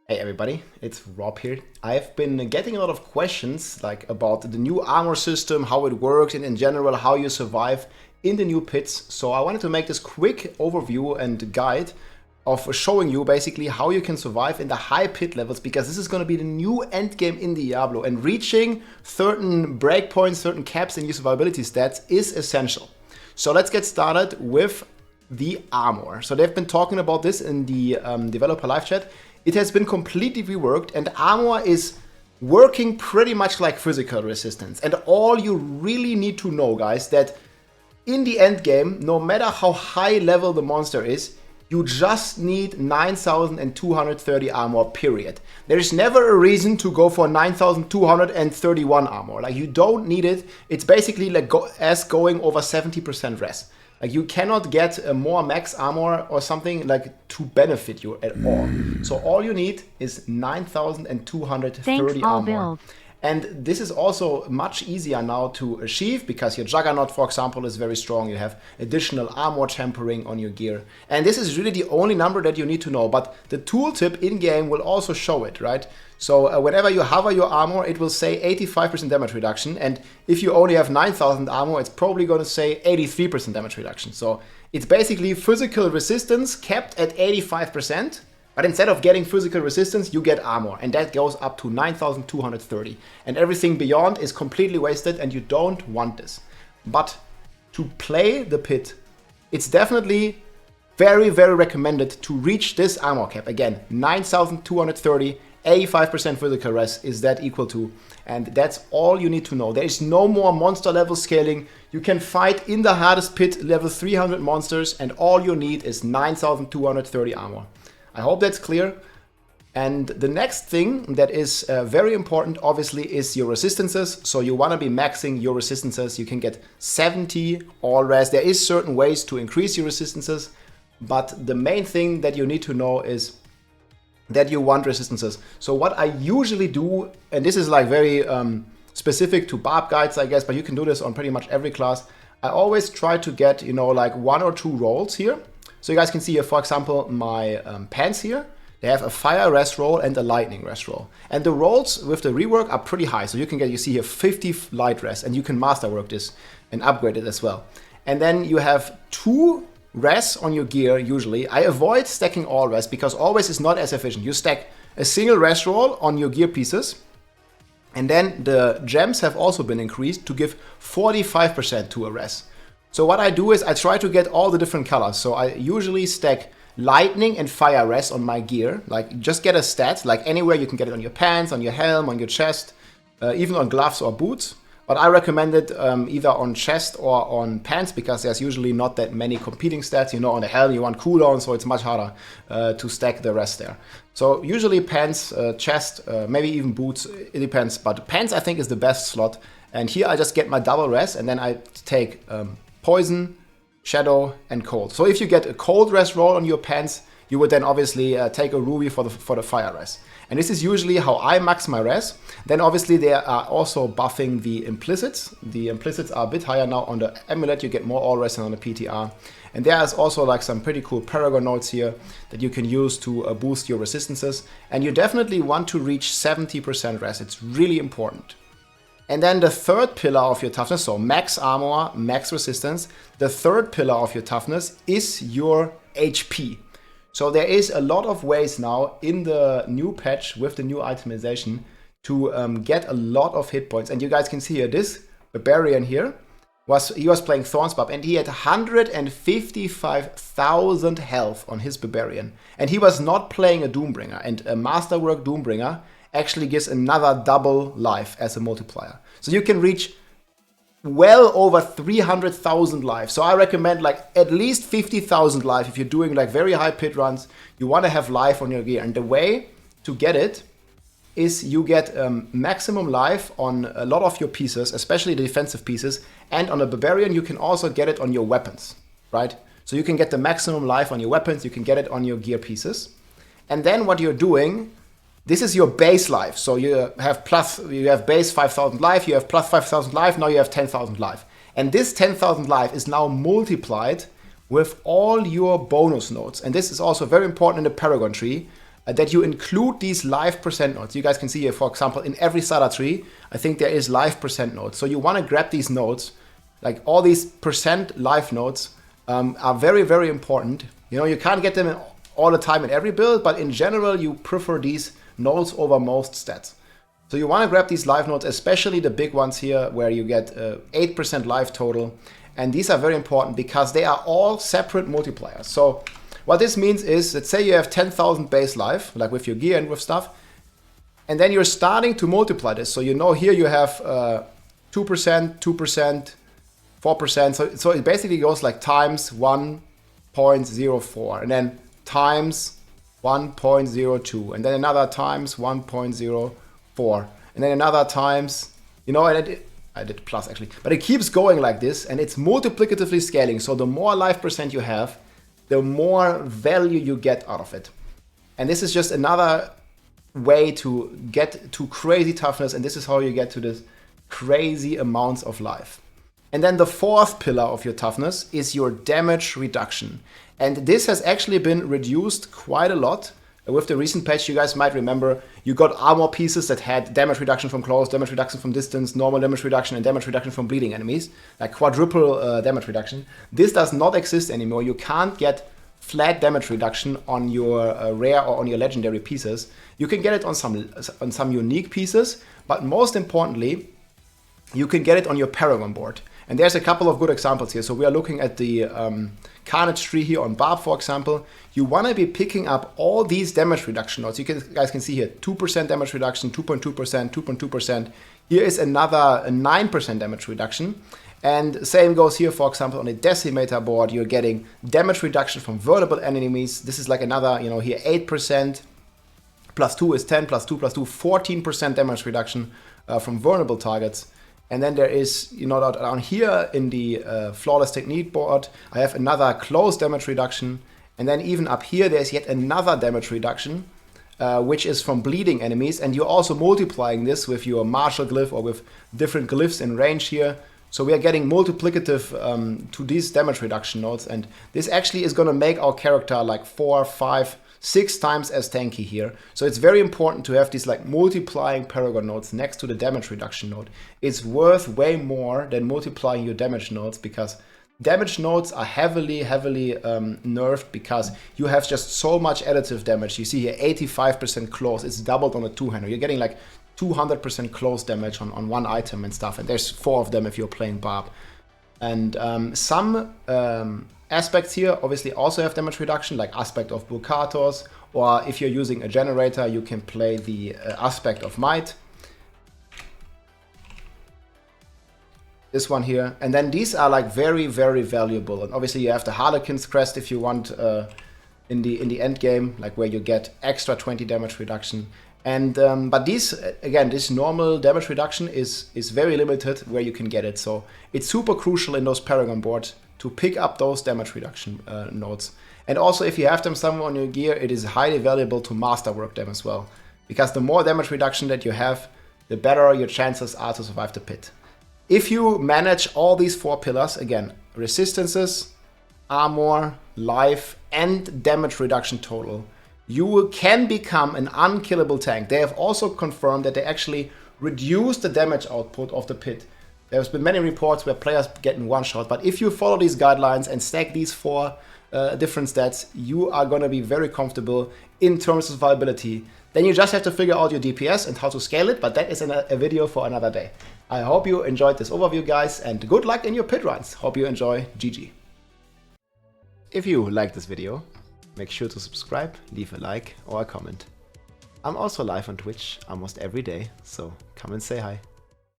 Hey everybody, it's Rob here. I've been getting a lot of questions about the new armor system, how it works, and in general how you survive in the new pits. So I wanted to make this quick overview and guide of showing you basically how you can survive in the high pit levels, because this is going to be the new end game in Diablo, and reaching certain breakpoints, certain caps in your survivability stats is essential. So let's get started with the armor. So they've been talking about this in the developer live chat. It has been completely reworked, and armor is working pretty much like physical resistance. And all you really need to know, guys, that in the end game, no matter how high level the monster is, you just need 9,230 armor, period. There is never a reason to go for 9,231 armor. Like, you don't need it. It's basically like going over 70% res. Like, you cannot get a more max armor or something like to benefit you at all. So all you need is 9,230 armor. Build. And this is also much easier now to achieve because your Juggernaut, for example, is very strong. You have additional armor tempering on your gear. And this is really the only number that you need to know. But the tooltip in-game will also show it, right? So whenever you hover your armor, it will say 85% damage reduction. And if you only have 9,000 armor, it's probably going to say 83% damage reduction. So it's basically physical resistance kept at 85%. But instead of getting physical resistance, you get armor, and that goes up to 9,230. And everything beyond is completely wasted, and you don't want this. But to play the pit, it's definitely very, very recommended to reach this armor cap. Again, 9,230, 85% physical res is that equal to, and that's all you need to know. There is no more monster level scaling. You can fight in the hardest pit level 300 monsters, and all you need is 9,230 armor. I hope that's clear. And the next thing that is very important, obviously, is your resistances. So you want to be maxing your resistances. You can get 70 all res. There is certain ways to increase your resistances, but the main thing that you need to know is that you want resistances. So what I usually do, and this is like very specific to Barb guides, I guess, but you can do this on pretty much every class. I always try to get, like 1 or 2 rolls here. So you guys can see here, for example, my pants here. They have a fire rest roll and a lightning rest roll. And the rolls with the rework are pretty high. So you can get, you see here, 50 light rest, and you can masterwork this and upgrade it as well. And then you have 2 rests on your gear usually. I avoid stacking all rest because always is not as efficient. You stack a single rest roll on your gear pieces. And then the gems have also been increased to give 45% to a rest. So what I do is I try to get all the different colors. So I usually stack lightning and fire rest on my gear. Like, just get a stat, like anywhere you can get it on your pants, on your helm, on your chest, even on gloves or boots. But I recommend it either on chest or on pants because there's usually not that many competing stats. On the helm you want cooldown, so it's much harder to stack the rest there. So usually pants, chest, maybe even boots, it depends. But pants I think is the best slot. And here I just get my double rest, and then I take poison, shadow, and cold. So if you get a cold rest roll on your pants, you would then obviously take a ruby for the fire rest. And this is usually how I max my res. Then obviously they are also buffing the implicits. The implicits are a bit higher now. On the amulet you get more all res than on the PTR. And there is also like some pretty cool paragon nodes here that you can use to boost your resistances. And you definitely want to reach 70% res. It's really important. And then the third pillar of your toughness, so max armor, max resistance, the third pillar of your toughness is your HP. So there is a lot of ways now in the new patch with the new itemization to get a lot of hit points. And you guys can see here, this Barbarian here, he was playing Thornsbarb, and he had 155,000 health on his Barbarian. And he was not playing a Doombringer, and a Masterwork Doombringer actually gives another double life as a multiplier. So you can reach well over 300,000 life. So I recommend like at least 50,000 life if you're doing like very high pit runs. You want to have life on your gear. And the way to get it is you get maximum life on a lot of your pieces, especially the defensive pieces. And on a Barbarian, you can also get it on your weapons, right? So you can get the maximum life on your weapons. You can get it on your gear pieces. And then what you're doing, this is your base life. So you have base 5,000 life, you have plus 5,000 life, now you have 10,000 life. And this 10,000 life is now multiplied with all your bonus nodes. And this is also very important in the Paragon tree. that you include these life percent nodes. You guys can see here, for example, in every starter tree, I think there is life percent nodes. So you want to grab these nodes, like all these percent life nodes are very, very important. You know, you can't get them all the time in every build, but in general, you prefer these nodes over most stats. So you want to grab these life nodes, especially the big ones here, where you get 8% life total. And these are very important because they are all separate multipliers. So what this means is, let's say you have 10,000 base life, like with your gear and with stuff, and then you're starting to multiply this. So you know here you have 2%, 2%, 4%. So it basically goes like times 1.04, and then times 1.02, and then another times 1.04, and then another times, you know, and I did plus actually, but it keeps going like this, and it's multiplicatively scaling. So the more life percent you have, the more value you get out of it. And this is just another way to get to crazy toughness, and this is how you get to this crazy amounts of life. And then the fourth pillar of your toughness is your damage reduction. And this has actually been reduced quite a lot. With the recent patch, you guys might remember, you got armor pieces that had damage reduction from close, damage reduction from distance, normal damage reduction, and damage reduction from bleeding enemies, like quadruple damage reduction. This does not exist anymore. You can't get flat damage reduction on your rare or on your legendary pieces. You can get it on some unique pieces, but most importantly, you can get it on your Paragon board. And there's a couple of good examples here. So we are looking at the Carnage tree here on Barb, for example. You want to be picking up all these damage reduction nodes. You guys can see here 2% damage reduction, 2.2%, 2.2%. Here is another 9% damage reduction. And same goes here, for example, on the Decimator board. You're getting damage reduction from vulnerable enemies. This is like another, you know, here 8%. Plus 2 is 10, plus 2, plus 2, 14% damage reduction from vulnerable targets. And then there is, you know, down here in the Flawless Technique board, I have another close damage reduction. And then even up here, there's yet another damage reduction, which is from bleeding enemies. And you're also multiplying this with your martial glyph or with different glyphs in range here. So we are getting multiplicative to these damage reduction nodes. And this actually is going to make our character like 4, 5, 6 times as tanky here. So it's very important to have these like multiplying Paragon nodes next to the damage reduction node. It's worth way more than multiplying your damage nodes, because damage nodes are heavily nerfed because you have just so much additive damage. You see here 85% close. It's doubled on a two-hander. You're getting like 200% close damage on one item and stuff. And there's 4 of them if you're playing Barb. And some aspects here obviously also have damage reduction, like Aspect of Burkatos, or if you're using a generator, you can play the Aspect of Might. This one here. And then these are like very, very valuable. And obviously you have the Harlequin's Crest if you want in the end game, like where you get extra 20 damage reduction. And but these, again, this normal damage reduction is very limited where you can get it. So it's super crucial in those Paragon boards to pick up those damage reduction nodes. And also if you have them somewhere on your gear, it is highly valuable to masterwork them as well. Because the more damage reduction that you have, the better your chances are to survive the pit. If you manage all these 4 pillars, again, resistances, armor, life, and damage reduction total, you can become an unkillable tank. They have also confirmed that they actually reduce the damage output of the pit. There's been many reports where players get in one shot, but if you follow these guidelines and stack these 4 different stats, you are going to be very comfortable in terms of survivability. Then you just have to figure out your DPS and how to scale it, but that is a video for another day. I hope you enjoyed this overview, guys, and good luck in your pit runs. Hope you enjoy. GG. If you liked this video, make sure to subscribe, leave a like or a comment. I'm also live on Twitch almost every day, so come and say hi.